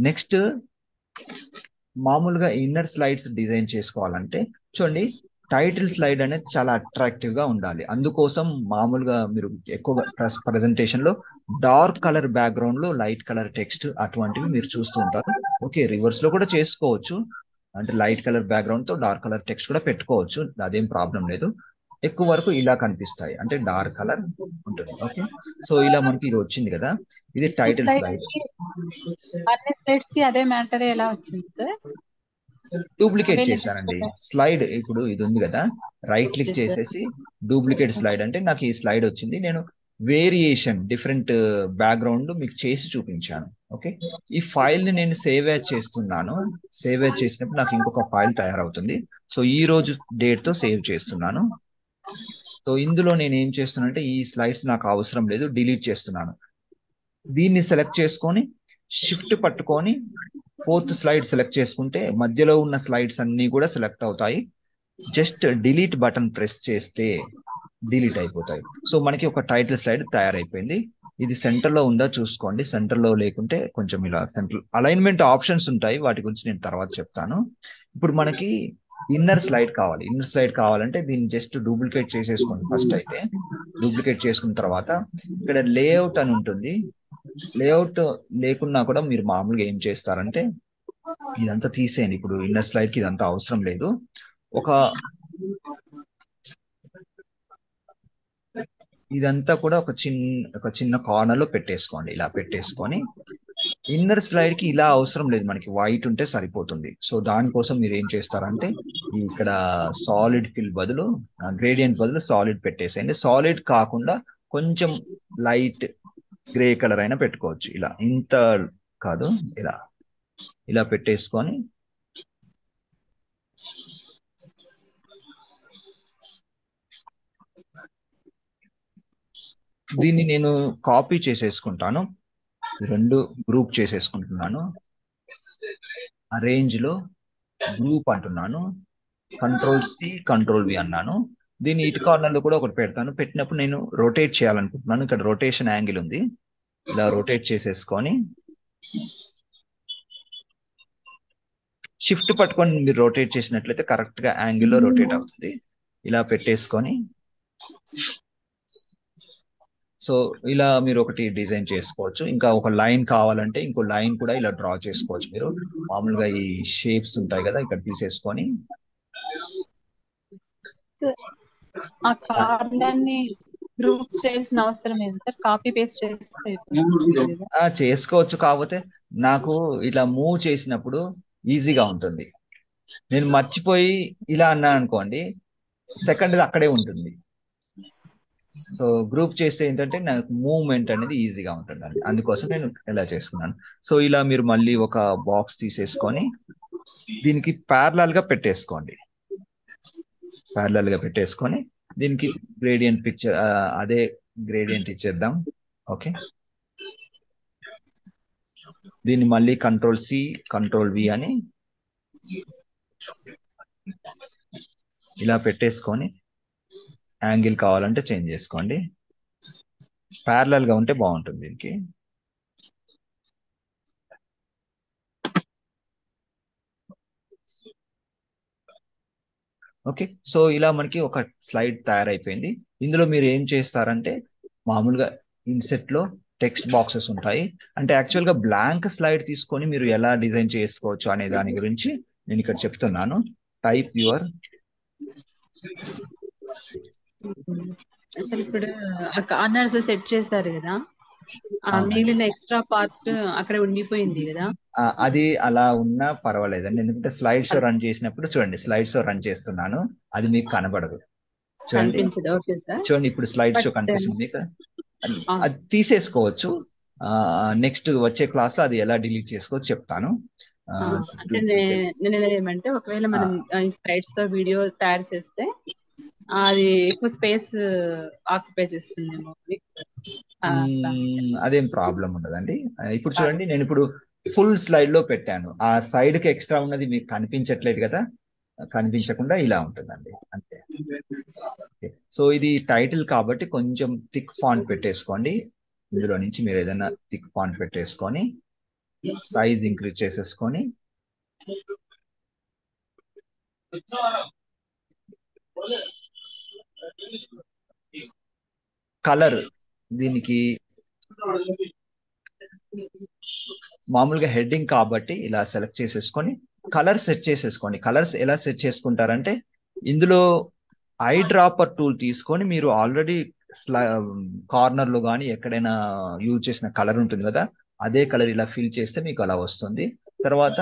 Next మామూలుగా inner slides design చేసుకోవాలంటే చూడండి, టైటిల్ స్లైడ్ అనేది చాలా అట్రాక్టివ్ గా ఉండాలి. అందుకోసం మామూలుగా మీరు ఎక్కువగా ప్రెజెంటేషన్ లో డార్క్ కలర్ బ్యాక్గ్రౌండ్ లో లైట్ కలర్ టెక్స్ట్ అటువంటివి మీరు చూస్తూ ఉంటారు. ఓకే, రివర్స్ లో కూడా చేసుకోవచ్చు, అంటే లైట్ కలర్ బ్యాక్గ్రౌండ్ తో డార్క్ కలర్ టెక్స్ట్ కూడా పెట్టుకోవచ్చు, అదేం ప్రాబ్లం లేదు. ఎక్కువ వరకు ఇలా కనిపిస్తాయి, అంటే డార్క్ కలర్ ఉంటుంది. ఓకే, సో ఇలా మనకి ఇది వచ్చింది కదా, ఇది ఈ టైటిల్ స్లైడ్ స్లైడ్. కి అన్ని స్లైడ్స్ కి అదే మ్యాటర్ ఎలా వచ్చింది సార్? డూప్లికేట్ అవే లింక్స్ చేశానండి స్లైడ్. ఇప్పుడు ఇది ఉంది కదా, రైట్ క్లిక్ సార్. చేసేసి డూప్లికేట్ స్లైడ్ అంటే నాకు ఈ స్లైడ్ వచ్చింది. నేను వేరియేషన్ డిఫరెంట్ బ్యాక్గ్రౌండ్ మీకు చేసి చూపించాను. ఓకే, ఈ ఫైల్ ని నేను సేవ్ యాజ్ చేస్తున్నాను. సేవ్ యాజ్ చేసినప్పుడు నాకు ఇంకొక ఫైల్ తయారవుతుంది. సో ఈ రోజు డేట్ తో సేవ్ చేస్తున్నాను. సో ఇందులో నేను ఏం చేస్తున్నాను అంటే, ఈ స్లైడ్స్ నాకు అవసరం లేదు, డిలీట్ చేస్తున్నాను. దీన్ని సెలెక్ట్ చేసుకొని షిఫ్ట్ పట్టుకొని ఫోర్త్ స్లైడ్ సెలెక్ట్ చేసుకుంటే మధ్యలో ఉన్న స్లైడ్స్ అన్ని కూడా సెలెక్ట్ అవుతాయి. జస్ట్ డిలీట్ బటన్ ప్రెస్ చేస్తే డిలీట్ అయిపోతాయి. సో మనకి ఒక టైటిల్ స్లైడ్ తయారైపోయింది. ఇది సెంటర్ లో ఉందా చూసుకోండి. సెంటర్ లో లేకుంటే కొంచెం ఇలా సెంటర్ అలైన్మెంట్ ఆప్షన్స్ ఉంటాయి, వాటి గురించి నేను తర్వాత చెప్తాను. ఇప్పుడు మనకి ఇన్నర్ స్లైడ్ కావాలి. ఇన్నర్ స్లైడ్ కావాలంటే దీన్ని జస్ట్ డూప్లికేట్ చేసేసుకోండి. ఫస్ట్ అయితే డూప్లికేట్ చేసుకున్న తర్వాత ఇక్కడ లేఅవుట్ అని ఉంటుంది. లేఅవుట్ లేకున్నా కూడా మీరు మామూలుగా ఏం చేస్తారంటే, ఇదంతా తీసేయండి. ఇప్పుడు ఇన్నర్ స్లైడ్ కి ఇదంతా అవసరం లేదు. ఒక ఇదంతా కూడా ఒక చిన్న కార్నర్ లో పెట్టేసుకోండి. ఇలా పెట్టేసుకొని ఇన్నర్ స్లైడ్ కి ఇలా అవసరం లేదు, మనకి వైట్ ఉంటే సరిపోతుంది. సో దానికోసం మీరు ఏం చేస్తారంటే, ఇక్కడ సాలిడ్ ఫిల్ బదులు గ్రేడియంట్ బదులు సాలిడ్ పెట్టేసేయండి. సాలిడ్ కాకుండా కొంచెం లైట్ గ్రే కలర్ అయినా పెట్టుకోవచ్చు. ఇలా ఇంత కాదు, ఇలా ఇలా పెట్టేసుకొని దీన్ని నేను కాపీ చేసేసుకుంటాను. రెండు గ్రూప్ చేసేసుకుంటున్నాను. అరేంజ్ లో గ్రూప్ అంటున్నాను, కంట్రోల్-C కంట్రోల్-V అన్నాను. దీన్ని ఇటు కార్నర్ లో కూడా ఒకటి పెడతాను. పెట్టినప్పుడు నేను రొటేట్ చేయాలనుకుంటున్నాను. ఇక్కడ రొటేషన్ యాంగిల్ ఉంది, ఇలా రొటేట్ చేసేసుకొని షిఫ్ట్ పట్టుకొని మీరు రొటేట్ చేసినట్లయితే కరెక్ట్ గా యాంగిల్లో రొటేట్ అవుతుంది. ఇలా పెట్టేసుకొని సో ఇలా మీరు ఒకటి డిజైన్ చేసుకోవచ్చు. ఇంకా ఒక లైన్ కావాలంటే ఇంకో లైన్ కూడా ఇలా డ్రా చేసుకోవచ్చు. మీరు మామూలుగా ఈ షేప్స్ ఉంటాయి కదా, ఇక్కడ తీసేసుకొని ఆ కార్నర్ ని గ్రూప్ చేయాల్సిన అవసరం ఏంటి సార్? కాపీ పేస్ట్ చేస్తే అయిపోతుంది కదా. చేసుకోవచ్చు. కాకపోతే నాకు ఇలా మూవ్ చేసినప్పుడు ఈజీగా ఉంటుంది. నేను మర్చిపోయి ఇలా అన్నా అనుకోండి, సెకండ్ అక్కడే ఉంటుంది. సో గ్రూప్ చేస్తే ఏంటంటే నాకు మూవ్మెంట్ అనేది ఈజీగా ఉంటుంది, అందుకోసం నేను ఇలా చేసుకున్నాను. సో ఇలా మీరు మళ్ళీ ఒక బాక్స్ తీసేసుకొని దీనికి ప్యారలల్ గా పెట్టేసుకోండి. ప్యారలల్ గా పెట్టేసుకొని దీనికి గ్రేడియంట్ పిక్చర్, అదే గ్రేడియంట్ ఇచ్చేద్దాం. ఓకే, దీన్ని మళ్ళీ కంట్రోల్-C కంట్రోల్-V అని ఇలా పెట్టేసుకొని యాంగిల్ కావాలంటే చేంజ్ చేసుకోండి. ప్యారలల్ గా ఉంటే బాగుంటుంది దీనికి. ఓకే, సో ఇలా మనకి ఒక స్లైడ్ తయారైపోయింది. ఇందులో మీరు ఏం చేస్తారంటే, మామూలుగా ఇన్సెట్ లో టెక్స్ట్ బాక్సెస్ ఉంటాయి. అంటే యాక్చువల్ గా బ్లాంక్ స్లైడ్ తీసుకొని మీరు ఎలా డిజైన్ చేసుకోవచ్చు అనే దాని గురించి నేను ఇక్కడ చెప్తున్నాను. టైప్ యువర్ అసలు ఇప్పుడు ఆ కార్నర్స్ సెట్ చేస్తారు కదా, ఆ మిగిలిన ఎక్స్ట్రా పార్ట్ అక్కడ ఉండిపోయింది కదా. అది అలా ఉన్నా పర్వాలేదండి, ఎందుకంటే స్లైడ్ షో రన్ చేసినప్పుడు చూడండి, స్లైడ్ షో రన్ చేస్తున్నాను, అది మీకు కనబడదు. చూడండి, కనిపించదు. Okay sir. చూడండి ఇప్పుడు స్లైడ్ షో బట్ కనిపిస్తుంది మీకు. అది తీసేసుకోవచ్చు. నెక్స్ట్ వచ్చే క్లాస్ లో అది ఎలా డిలీట్ చేసుకోవచ్చు చెప్తాను. అంటే నేను ఏమంటే, ఒకవేళ మనం ఈ స్లైడ్స్ తో వీడియో తయారు చేస్తే అది ఎక్కువ స్పేస్ ఆక్యుపై చేస్తుందేమో. అదేం ప్రాబ్లం ఉండదండి. ఇప్పుడు చూడండి, నేను ఇప్పుడు ఫుల్ స్లైడ్ లో పెట్టాను, ఆ సైడ్ కి ఎక్స్ట్రా ఉన్నది మీకు కనిపించట్లేదు కదా, కనిపించకుండా ఇలా ఉంటుందండి అంతే. సో ఇది టైటిల్ కాబట్టి కొంచెం థిక్ ఫాంట్ పెట్టేసుకోండి. ఇందులో నుంచి మీరు ఏదైనా థిక్ ఫాంట్ పెట్టేసుకొని సైజ్ ఇంక్రీజ్ చేసేసుకొని కలర్ దీనికి మామూలుగా హెడ్డింగ్ కాబట్టి ఇలా సెలెక్ట్ చేసేసుకొని కలర్ సెట్ చేసేసుకోండి. కలర్స్ ఎలా సెట్ చేసుకుంటారంటే ఇందులో ఐ డ్రాపర్ టూల్ తీసుకొని మీరు ఆల్రెడీ కార్నర్ లో కానీ ఎక్కడైనా యూజ్ చేసిన కలర్ ఉంటుంది కదా, అదే కలర్ ఇలా ఫిల్ చేస్తే మీకు అలా వస్తుంది. తర్వాత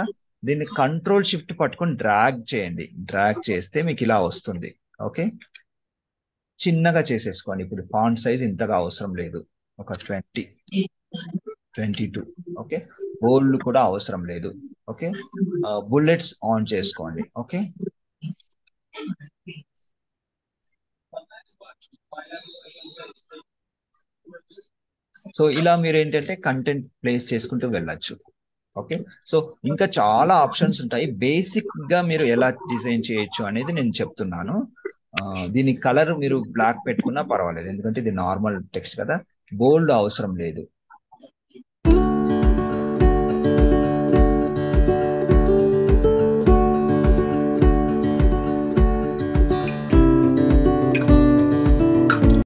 దీన్ని కంట్రోల్ షిఫ్ట్ పట్టుకొని డ్రాగ్ చేయండి. డ్రాగ్ చేస్తే మీకు ఇలా వస్తుంది. ఓకే, చిన్నగా చేసేసుకోండి. ఇప్పుడు ఫాంట్ సైజ్ ఇంతగా అవసరం లేదు, ఒక 22. ఓకే, బోల్డ్ కూడా అవసరం లేదు. ఓకే, బుల్లెట్స్ ఆన్ చేసుకోండి. ఓకే, సో ఇలా మీరు ఏంటంటే కంటెంట్ ప్లేస్ చేసుకుంటూ వెళ్ళొచ్చు. ఓకే, సో ఇంకా చాలా ఆప్షన్స్ ఉంటాయి. బేసిక్ గా మీరు ఎలా డిజైన్ చేయొచ్చు అనేది నేను చెప్తున్నాను. దీని కలర్ మీరు బ్లాక్ పెట్టుకున్నా పర్వాలేదు, ఎందుకంటే ఇది నార్మల్ టెక్స్ట్ కదా, బోల్డ్ అవసరం లేదు.